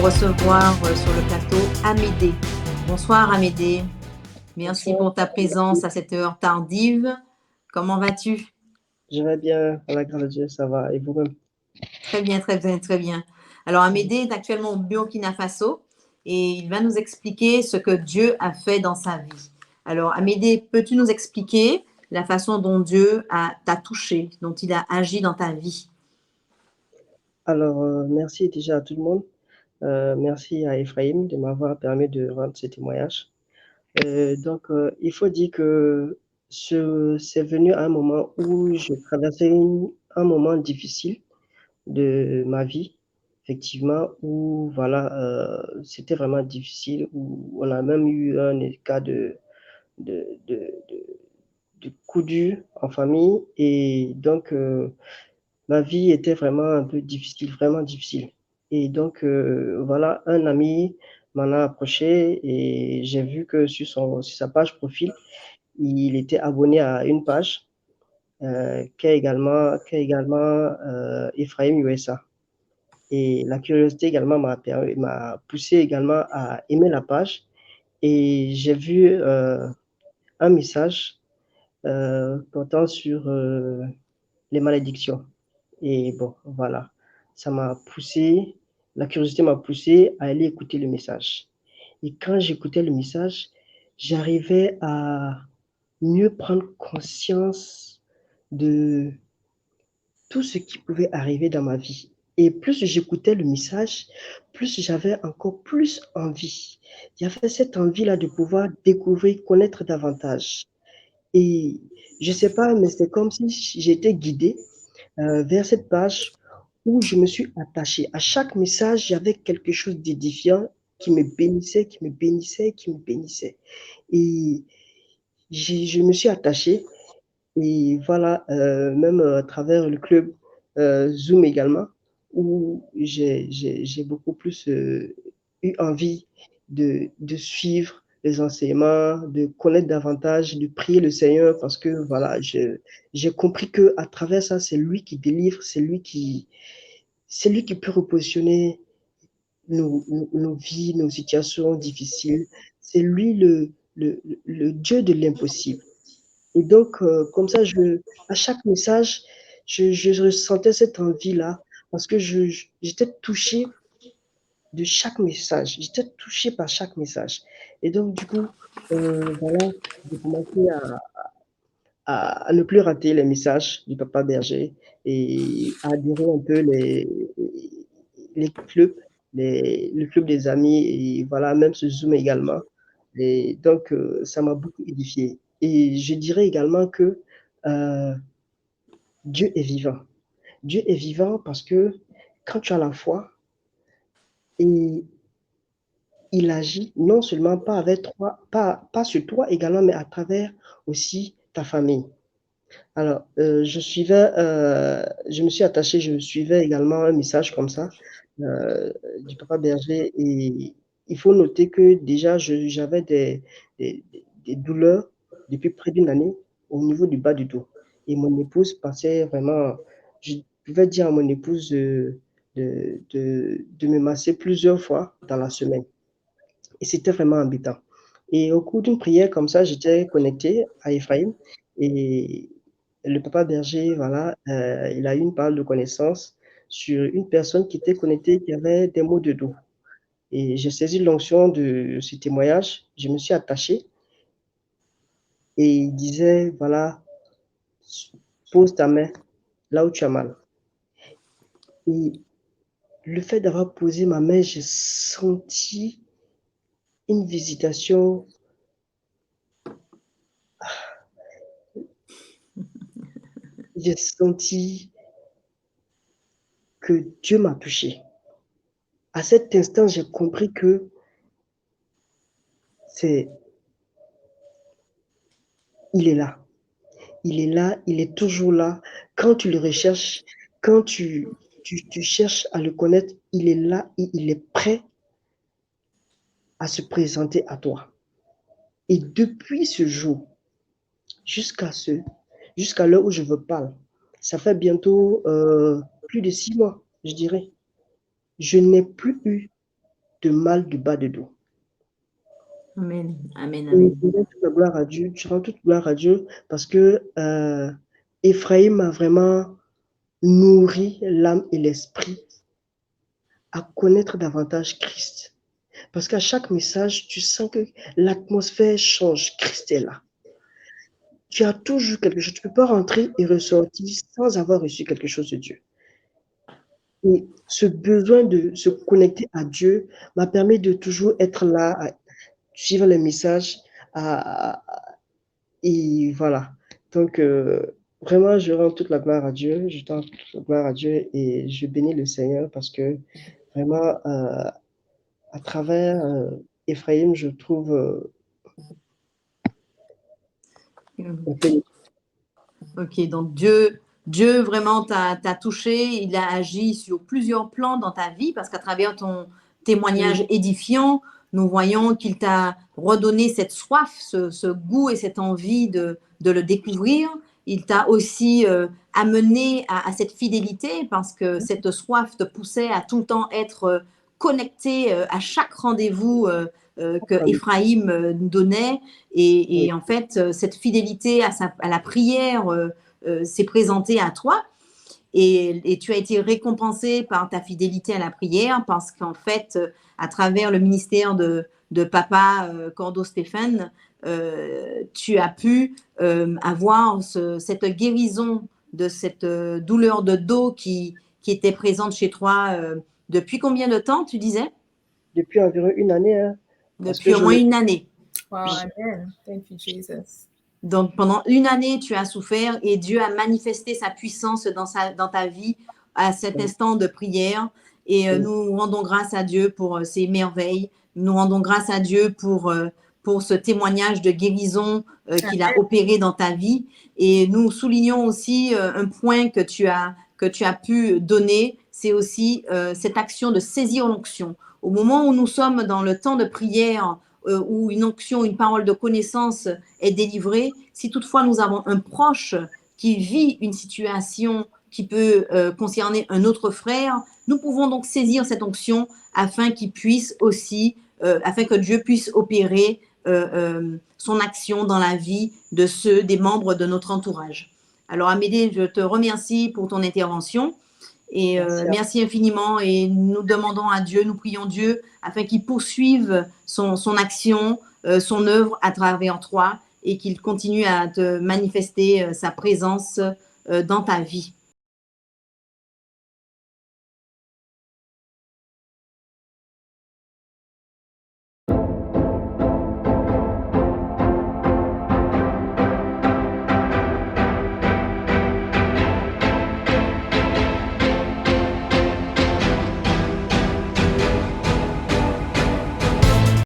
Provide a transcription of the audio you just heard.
recevoir sur le plateau Amédée. Bonsoir Amédée. Merci Bonsoir, pour ta présence à cette heure tardive. Comment vas-tu? je vais bien, à la grâce de Dieu, ça va, et vous-même? Très bien, très bien, très bien. Alors Amédée est actuellement au Burkina Faso et il va nous expliquer ce que Dieu a fait dans sa vie. Alors Amédée, peux-tu nous expliquer la façon dont Dieu t'a touché, dont il a agi dans ta vie? Alors, merci déjà à tout le monde. Merci à Ephraim de m'avoir permis de rendre ce témoignage. Il faut dire que c'est venu à un moment où je traversais un moment difficile de ma vie, effectivement, où voilà, c'était vraiment difficile, où on a même eu un cas de, de, de, de coup dur en famille. Et donc, ma vie était vraiment un peu difficile, vraiment difficile. Et donc, voilà, un ami m'en a approché et j'ai vu que sur sa page profil, il était abonné à une page qui est également Ephraim USA. Et la curiosité également m'a poussé également à aimer la page. Et j'ai vu un message portant sur les malédictions. Et bon, voilà, ça m'a poussé, la curiosité m'a poussé à aller écouter le message. Et quand j'écoutais le message, j'arrivais à mieux prendre conscience de tout ce qui pouvait arriver dans ma vie. Et plus j'écoutais le message, plus j'avais encore plus envie. Il y avait cette envie-là de pouvoir découvrir, connaître davantage. Et je sais pas, mais c'est comme si j'étais guidée vers cette page où je me suis attachée. À chaque message, il y avait quelque chose d'édifiant qui me bénissait, qui me bénissait, qui me bénissait. Et je me suis attachée. Et voilà, même à travers le club Zoom également, où j'ai beaucoup plus eu envie de suivre les enseignements, de connaître davantage, de prier le Seigneur, parce que voilà, j'ai compris que à travers ça, c'est lui qui délivre, c'est lui qui peut repositionner nos vies, nos situations difficiles. C'est lui le Dieu de l'impossible. Et donc, comme ça, à chaque message, je ressentais cette envie-là parce que j'étais touchée de chaque message. J'étais touchée par chaque message. Et donc, du coup, voilà, j'ai commencé à ne plus rater les messages du Papa Berger et à adhérer un peu les clubs, le club des amis et voilà, même ce Zoom également. Et donc, ça m'a beaucoup édifié. Et je dirais également que euh, Dieu est vivant. Dieu est vivant parce que quand tu as la foi, et il agit non seulement pas avec toi, pas sur toi également, mais à travers aussi ta famille. Alors, je me suis attaché, je suivais également un message comme ça euh, du Papa Berger et il faut noter que déjà j'avais des douleurs depuis près d'une année au niveau du bas du dos. Et mon épouse passait vraiment, je pouvais dire à mon épouse de me masser plusieurs fois dans la semaine. Et c'était vraiment embêtant. Et au cours d'une prière comme ça, j'étais connecté à Ephraim et le papa berger, voilà, il a eu une parole de connaissance sur une personne qui était connectée, qui avait des maux de dos. Et j'ai saisi l'onction de ce témoignage, je me suis attaché et il disait, voilà, pose ta main là où tu as mal. Et le fait d'avoir posé ma main, j'ai senti une visitation, j'ai senti que Dieu m'a touché. À cet instant, j'ai compris que c'est, il est là. Il est là, il est toujours là. Quand tu le recherches, quand tu cherches à le connaître, il est là et il est prêt à se présenter à toi. Et depuis ce jour jusqu'à ce, jusqu'à l'heure où je vous parle, ça fait bientôt plus de 6 mois, je dirais. Je n'ai plus eu de mal du bas de dos. Amen. Amen. Et Amen. je rends toute la gloire à Dieu, je rends toute gloire à Dieu parce que Ephraim a vraiment nourri l'âme et l'esprit à connaître davantage Christ. Parce qu'à chaque message, tu sens que l'atmosphère change. Christ est là. Tu as toujours quelque chose. Tu ne peux pas rentrer et ressortir sans avoir reçu quelque chose de Dieu. Et ce besoin de se connecter à Dieu m'a permis de toujours être là, à suivre les messages. Et voilà. Donc, vraiment, je rends toute la gloire à Dieu. Je rends toute la gloire à Dieu et je bénis le Seigneur parce que vraiment, à travers Ephraim, je trouve un peu. Ok, donc Dieu vraiment t'a touché, il a agi sur plusieurs plans dans ta vie parce qu'à travers ton témoignage édifiant, nous voyons qu'il t'a redonné cette soif, ce goût et cette envie de le découvrir. Il t'a aussi amené à cette fidélité parce que cette soif te poussait à tout le temps être connecté à chaque rendez-vous que Ephraim nous donnait. Et en fait, cette fidélité à la prière s'est présentée à toi. Et tu as été récompensé par ta fidélité à la prière parce qu'en fait, à travers le ministère de Papa Cordo Stéphane, tu as pu avoir cette guérison de cette douleur de dos qui était présente chez toi depuis combien de temps, tu disais? Depuis environ une année, hein, parce que Depuis au moins une année. Wow, amen. Thank you, Jesus. Donc, pendant une année, tu as souffert et Dieu a manifesté sa puissance dans ta vie à cet instant de prière. Et nous rendons grâce à Dieu pour ces merveilles. Nous rendons grâce à Dieu pour ce témoignage de guérison qu'il a opéré dans ta vie. Et nous soulignons aussi un point que tu as pu donner, c'est aussi cette action de saisir l'onction. Au moment où nous sommes dans le temps de prière, où une onction, une parole de connaissance est délivrée, si toutefois nous avons un proche qui vit une situation qui peut concerner un autre frère, nous pouvons donc saisir cette onction afin qu'il puisse aussi, afin que Dieu puisse opérer son action dans la vie de ceux, des membres de notre entourage. Alors Amédée, je te remercie pour ton intervention. Et merci infiniment et nous demandons à Dieu, nous prions Dieu afin qu'il poursuive son action, son œuvre à travers toi et qu'il continue à te manifester sa présence dans ta vie.